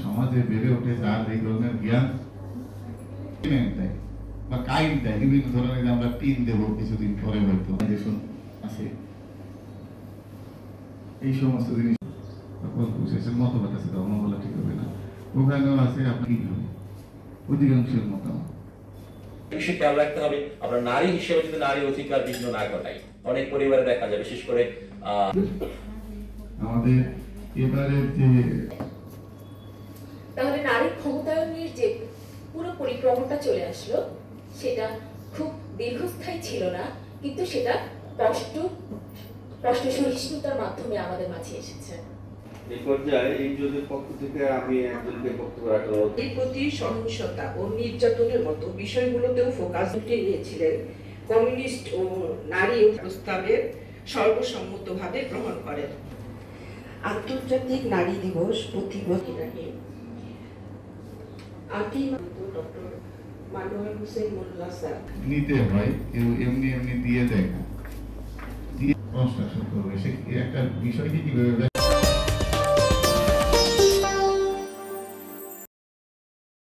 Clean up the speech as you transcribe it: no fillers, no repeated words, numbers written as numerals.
সমাজে বেড়ে ওঠে যার এই ধরনের জ্ঞান দেয় বা কাইন দেয় বিভিন্ন ধরনের, আমরা পিন দেব কিছুদিন পরে হয়তো আছে এই সমস্ত জিনিস শেষের মতবাদ আছে, ধর্ম বলা ঠিক হবে না, ওখানেও আছে আপনি কি হবে অধিকাংশের মতামত। বিষয়ে খেয়াল রাখতে হবে আমরা নারী হিসেবে যদি নারী অধিকার বিঘ্ন না ঘটাই। অনেক পরিবারে দেখা যায় বিশেষ করে আমাদের এবারে যে তাহলে নারী ক্ষমতায়নের যে পুরো পরিক্রমাটা চলে আসলো সেটা খুব দীর্ঘস্থায়ী ছিল না, কিন্তু সেটা স্পষ্ট সহিষ্ণুতার মাধ্যমে আমাদের মাঝে এসেছে। এই পর্যায়ে এই জোটের পক্ষ থেকে আমি একজনকে বক্তব্য রাখলাম। এর প্রতি সহিংসতা ও নির্যাতনের মতো বিষয়গুলোতেও ফোকাস নিয়েছিলেন। কমিউনিস্ট ও নারী প্রস্তাবের সর্বসম্মতভাবে গ্রহণ করেন। আন্তর্জাতিক নারী দিবস প্রতি বছর ডক্টর মানোয়ার হোসেন মোল্লা স্যার নিতে হয়, কেউ এমনি এমনি দিয়ে দেয় না, দিয়ে কনস্ট্রাকশন করবে সে একটা বিষয়কে কিভাবে